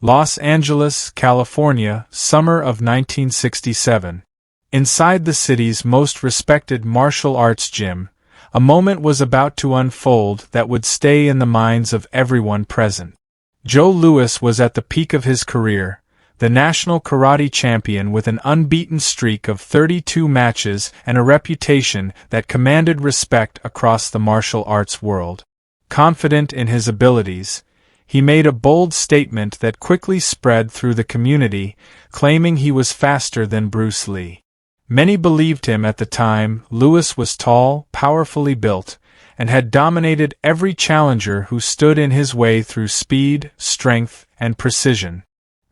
Los Angeles, California, summer of 1967. Inside the city's most respected martial arts gym, a moment was about to unfold that would stay in the minds of everyone present. Joe Louis was at the peak of his career, the national karate champion with an unbeaten streak of 32 matches and a reputation that commanded respect across the martial arts world. Confident in his abilities, he made a bold statement that quickly spread through the community, claiming he was faster than Bruce Lee. Many believed him at the time. Louis was tall, powerfully built, and had dominated every challenger who stood in his way through speed, strength, and precision.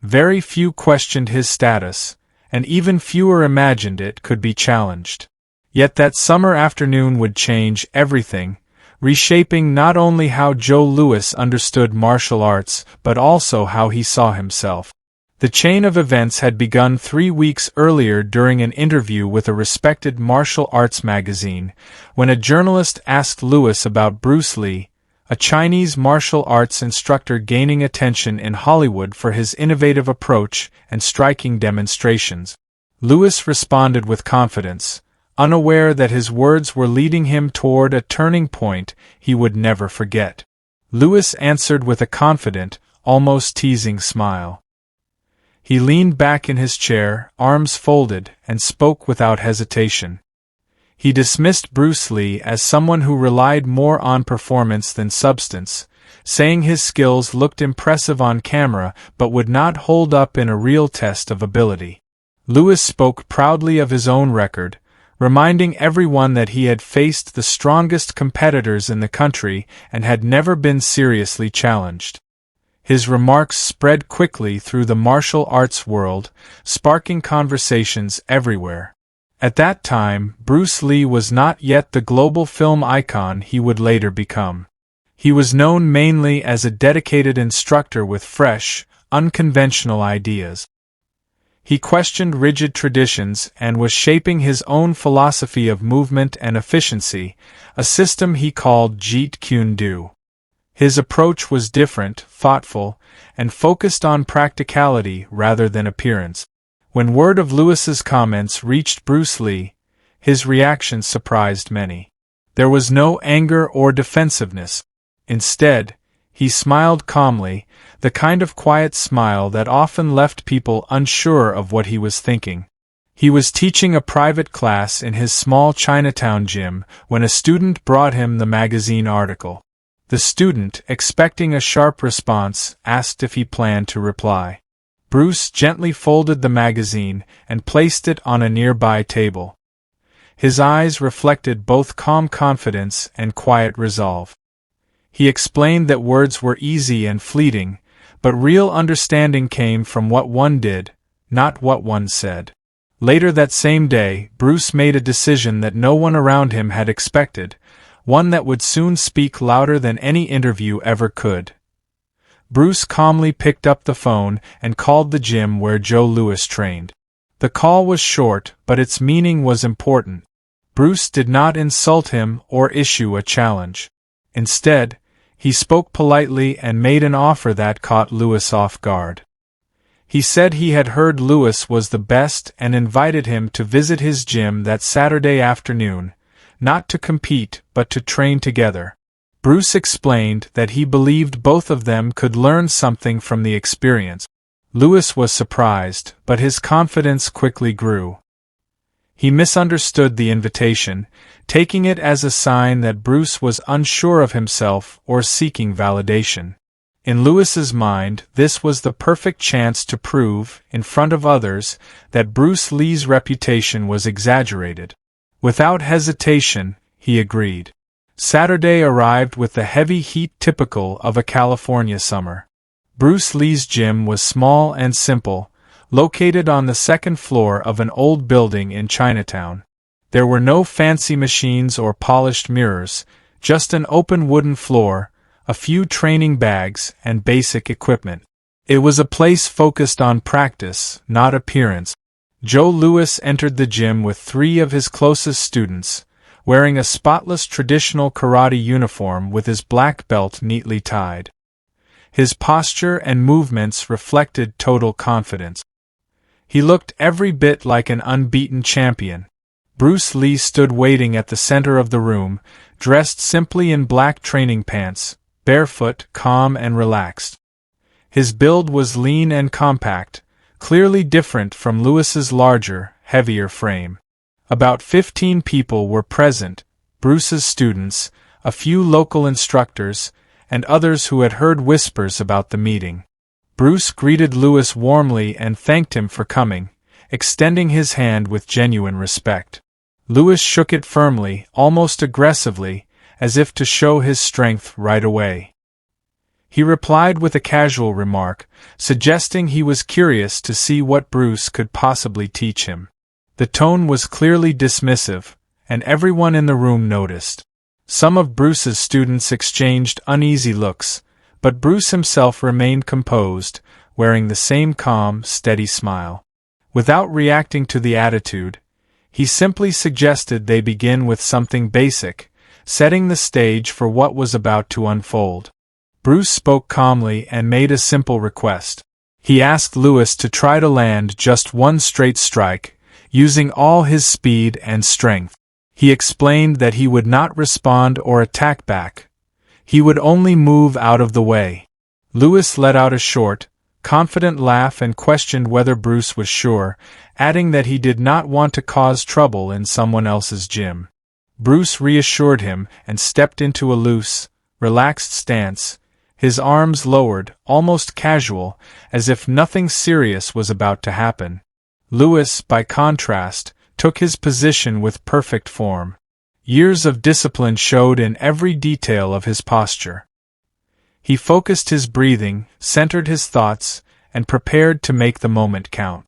Very few questioned his status, and even fewer imagined it could be challenged. Yet that summer afternoon would change everything, reshaping not only how Joe Louis understood martial arts but also how he saw himself. The chain of events had begun 3 weeks earlier during an interview with a respected martial arts magazine, when a journalist asked Louis about Bruce Lee, a Chinese martial arts instructor gaining attention in Hollywood for his innovative approach and striking demonstrations. Louis responded with confidence, unaware that his words were leading him toward a turning point he would never forget. Louis answered with a confident, almost teasing smile. He leaned back in his chair, arms folded, and spoke without hesitation. He dismissed Bruce Lee as someone who relied more on performance than substance, saying his skills looked impressive on camera but would not hold up in a real test of ability. Louis spoke proudly of his own record, reminding everyone that he had faced the strongest competitors in the country and had never been seriously challenged. His remarks spread quickly through the martial arts world, sparking conversations everywhere. At that time, Bruce Lee was not yet the global film icon he would later become. He was known mainly as a dedicated instructor with fresh, unconventional ideas. He questioned rigid traditions and was shaping his own philosophy of movement and efficiency, a system he called Jeet Kune. His approach was different, thoughtful, and focused on practicality rather than appearance. When word of Louis's comments reached Bruce Lee, his reaction surprised many. There was no anger or defensiveness. Instead, he smiled calmly, the kind of quiet smile that often left people unsure of what he was thinking. He was teaching a private class in his small Chinatown gym when a student brought him the magazine article. The student, expecting a sharp response, asked if he planned to reply. Bruce gently folded the magazine and placed it on a nearby table. His eyes reflected both calm confidence and quiet resolve. He explained that words were easy and fleeting, but real understanding came from what one did, not what one said. Later that same day, Bruce made a decision that no one around him had expected, one that would soon speak louder than any interview ever could. Bruce calmly picked up the phone and called the gym where Joe Louis trained. The call was short, but its meaning was important. Bruce did not insult him or issue a challenge. Instead, he spoke politely and made an offer that caught Louis off guard. He said he had heard Louis was the best and invited him to visit his gym that Saturday afternoon, not to compete but to train together. Bruce explained that he believed both of them could learn something from the experience. Louis was surprised, but his confidence quickly grew. He misunderstood the invitation, taking it as a sign that Bruce was unsure of himself or seeking validation. In Louis's mind, this was the perfect chance to prove, in front of others, that Bruce Lee's reputation was exaggerated. Without hesitation, he agreed. Saturday arrived with the heavy heat typical of a California summer. Bruce Lee's gym was small and simple, located on the second floor of an old building in Chinatown. There were no fancy machines or polished mirrors, just an open wooden floor, a few training bags, and basic equipment. It was a place focused on practice, not appearance. Joe Louis entered the gym with 3 of his closest students, wearing a spotless traditional karate uniform with his black belt neatly tied. His posture and movements reflected total confidence. He looked every bit like an unbeaten champion. Bruce Lee stood waiting at the center of the room, dressed simply in black training pants, barefoot, calm and relaxed. His build was lean and compact, clearly different from Lewis's larger, heavier frame. About 15 people were present, Bruce's students, a few local instructors, and others who had heard whispers about the meeting. Bruce greeted Lewis warmly and thanked him for coming, extending his hand with genuine respect. Lewis shook it firmly, almost aggressively, as if to show his strength right away. He replied with a casual remark, suggesting he was curious to see what Bruce could possibly teach him. The tone was clearly dismissive, and everyone in the room noticed. Some of Bruce's students exchanged uneasy looks, but Bruce himself remained composed, wearing the same calm, steady smile. Without reacting to the attitude, he simply suggested they begin with something basic, setting the stage for what was about to unfold. Bruce spoke calmly and made a simple request. He asked Lewis to try to land just one straight strike, using all his speed and strength. He explained that he would not respond or attack back. He would only move out of the way. Lewis let out a short, confident laugh and questioned whether Bruce was sure, adding that he did not want to cause trouble in someone else's gym. Bruce reassured him and stepped into a loose, relaxed stance, his arms lowered, almost casual, as if nothing serious was about to happen. Lewis, by contrast, took his position with perfect form. Years of discipline showed in every detail of his posture. He focused his breathing, centered his thoughts, and prepared to make the moment count.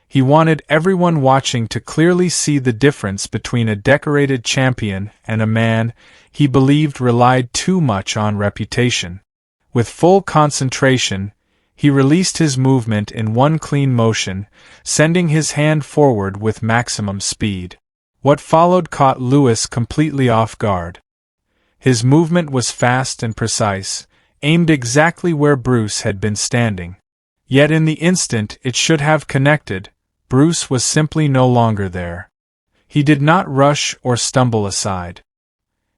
He wanted everyone watching to clearly see the difference between a decorated champion and a man he believed relied too much on reputation. With full concentration, he released his movement in one clean motion, sending his hand forward with maximum speed. What followed caught Lewis completely off guard. His movement was fast and precise, aimed exactly where Bruce had been standing. Yet in the instant it should have connected, Bruce was simply no longer there. He did not rush or stumble aside.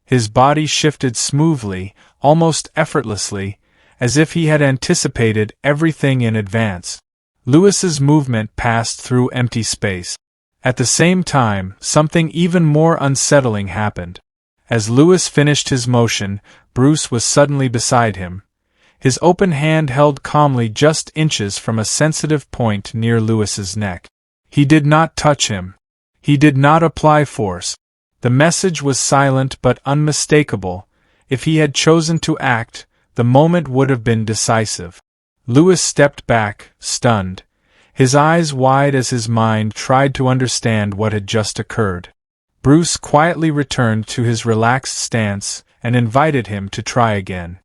His body shifted smoothly, almost effortlessly, as if he had anticipated everything in advance. Lewis's movement passed through empty space. At the same time, something even more unsettling happened. As Lewis finished his motion, Bruce was suddenly beside him, his open hand held calmly just inches from a sensitive point near Lewis's neck. He did not touch him. He did not apply force. The message was silent but unmistakable. If he had chosen to act, the moment would have been decisive. Lewis stepped back, stunned, his eyes wide as his mind tried to understand what had just occurred. Bruce quietly returned to his relaxed stance and invited him to try again.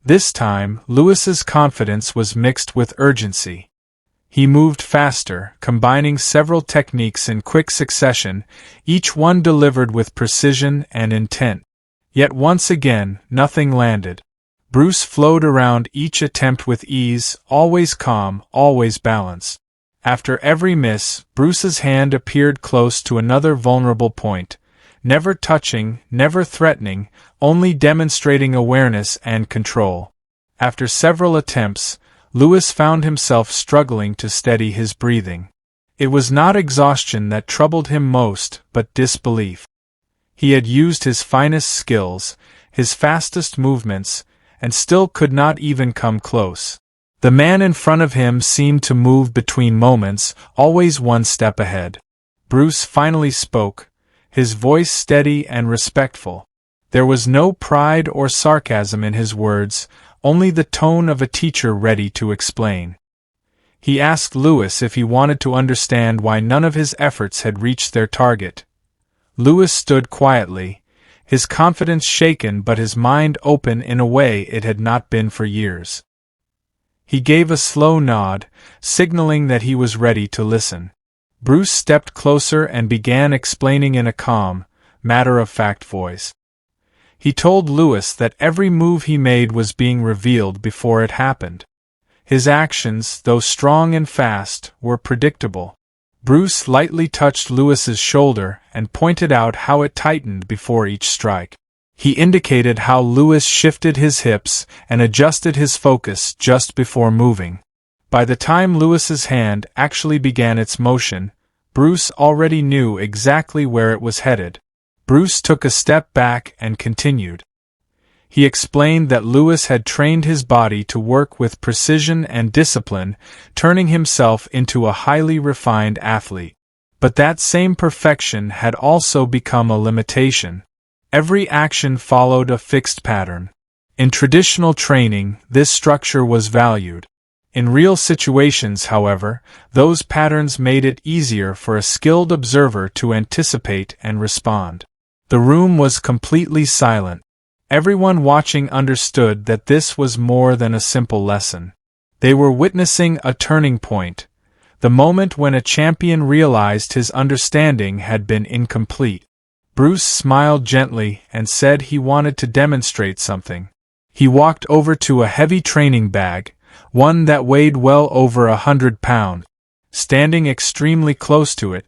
This time, Lewis's confidence was mixed with urgency. He moved faster, combining several techniques in quick succession, each one delivered with precision and intent. Yet once again, nothing landed. Bruce flowed around each attempt with ease, always calm, always balanced. After every miss, Bruce's hand appeared close to another vulnerable point, never touching, never threatening, only demonstrating awareness and control. After several attempts, Lewis found himself struggling to steady his breathing. It was not exhaustion that troubled him most, but disbelief. He had used his finest skills, his fastest movements, and still could not even come close. The man in front of him seemed to move between moments, always one step ahead. Bruce finally spoke, his voice steady and respectful. There was no pride or sarcasm in his words, only the tone of a teacher ready to explain. He asked Lewis if he wanted to understand why none of his efforts had reached their target. Lewis stood quietly, his confidence shaken but his mind open in a way it had not been for years. He gave a slow nod, signaling that he was ready to listen. Bruce stepped closer and began explaining in a calm, matter-of-fact voice. He told Lewis that every move he made was being revealed before it happened. His actions, though strong and fast, were predictable. Bruce lightly touched Lewis's shoulder and pointed out how it tightened before each strike. He indicated how Lewis shifted his hips and adjusted his focus just before moving. By the time Lewis's hand actually began its motion, Bruce already knew exactly where it was headed. Bruce took a step back and continued. He explained that Lewis had trained his body to work with precision and discipline, turning himself into a highly refined athlete. But that same perfection had also become a limitation. Every action followed a fixed pattern. In traditional training, this structure was valued. In real situations, however, those patterns made it easier for a skilled observer to anticipate and respond. The room was completely silent. Everyone watching understood that this was more than a simple lesson. They were witnessing a turning point, the moment when a champion realized his understanding had been incomplete. Bruce smiled gently and said he wanted to demonstrate something. He walked over to a heavy training bag, one that weighed well over 100 pounds. Standing extremely close to it,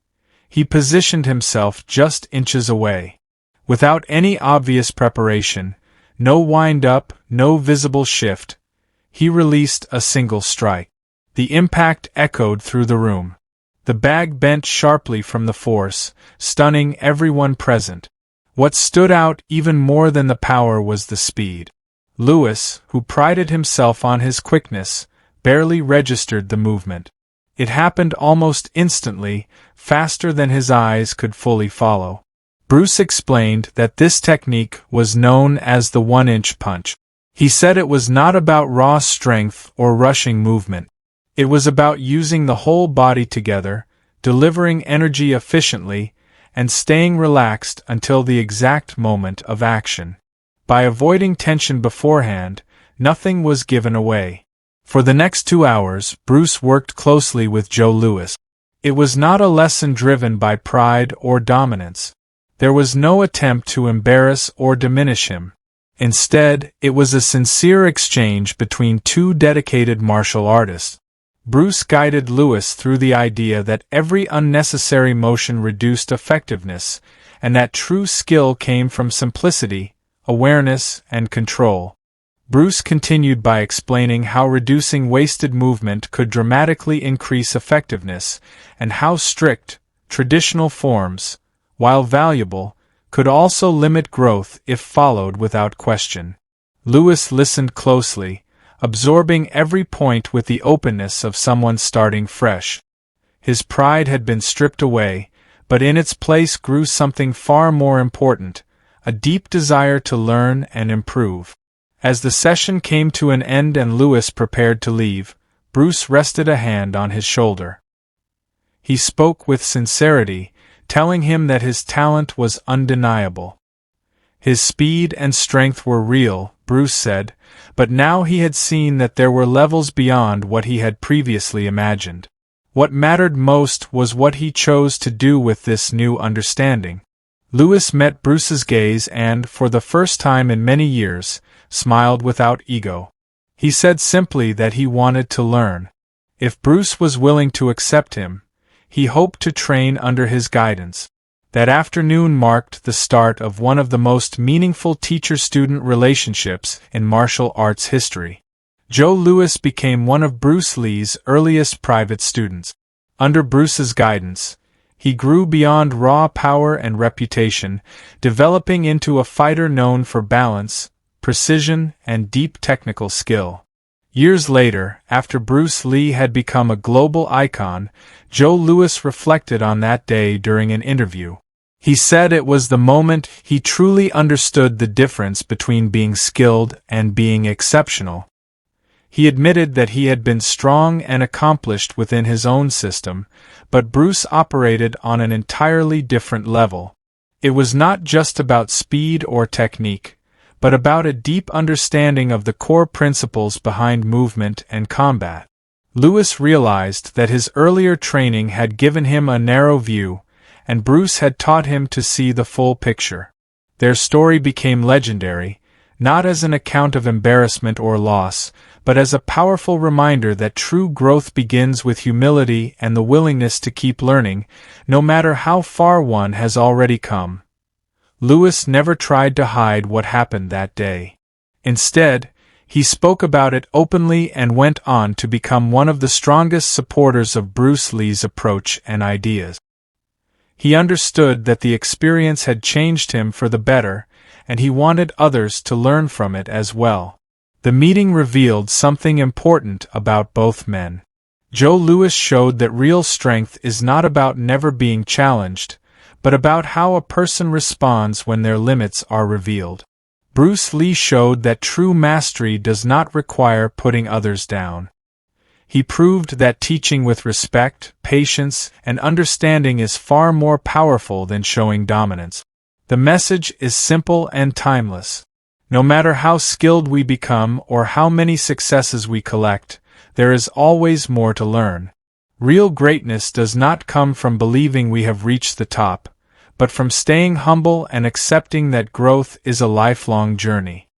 he positioned himself just inches away. Without any obvious preparation, no wind-up, no visible shift, he released a single strike. The impact echoed through the room. The bag bent sharply from the force, stunning everyone present. What stood out even more than the power was the speed. Lewis, who prided himself on his quickness, barely registered the movement. It happened almost instantly, faster than his eyes could fully follow. Bruce explained that this technique was known as the one-inch punch. He said it was not about raw strength or rushing movement. It was about using the whole body together, delivering energy efficiently, and staying relaxed until the exact moment of action. By avoiding tension beforehand, nothing was given away. For the next 2 hours, Bruce worked closely with Joe Louis. It was not a lesson driven by pride or dominance. There was no attempt to embarrass or diminish him. Instead, it was a sincere exchange between two dedicated martial artists. Bruce guided Lewis through the idea that every unnecessary motion reduced effectiveness, and that true skill came from simplicity, awareness, and control. Bruce continued by explaining how reducing wasted movement could dramatically increase effectiveness, and how strict, traditional forms, while valuable, could also limit growth if followed without question. Lewis listened closely, absorbing every point with the openness of someone starting fresh. His pride had been stripped away, but in its place grew something far more important, a deep desire to learn and improve. As the session came to an end and Lewis prepared to leave, Bruce rested a hand on his shoulder. He spoke with sincerity, telling him that his talent was undeniable. His speed and strength were real, Bruce said, but now he had seen that there were levels beyond what he had previously imagined. What mattered most was what he chose to do with this new understanding. Lewis met Bruce's gaze and, for the first time in many years, smiled without ego. He said simply that he wanted to learn. If Bruce was willing to accept him, he hoped to train under his guidance. That afternoon marked the start of one of the most meaningful teacher-student relationships in martial arts history. Joe Louis became one of Bruce Lee's earliest private students. Under Bruce's guidance, he grew beyond raw power and reputation, developing into a fighter known for balance, precision, and deep technical skill. Years later, after Bruce Lee had become a global icon, Joe Louis reflected on that day during an interview. He said it was the moment he truly understood the difference between being skilled and being exceptional. He admitted that he had been strong and accomplished within his own system, but Bruce operated on an entirely different level. It was not just about speed or technique, but about a deep understanding of the core principles behind movement and combat. Louis realized that his earlier training had given him a narrow view, and Bruce had taught him to see the full picture. Their story became legendary, not as an account of embarrassment or loss, but as a powerful reminder that true growth begins with humility and the willingness to keep learning, no matter how far one has already come. Lewis never tried to hide what happened that day. Instead, he spoke about it openly and went on to become one of the strongest supporters of Bruce Lee's approach and ideas. He understood that the experience had changed him for the better, and he wanted others to learn from it as well. The meeting revealed something important about both men. Joe Louis showed that real strength is not about never being challenged, but about how a person responds when their limits are revealed. Bruce Lee showed that true mastery does not require putting others down. He proved that teaching with respect, patience, and understanding is far more powerful than showing dominance. The message is simple and timeless. No matter how skilled we become or how many successes we collect, there is always more to learn. Real greatness does not come from believing we have reached the top, but from staying humble and accepting that growth is a lifelong journey.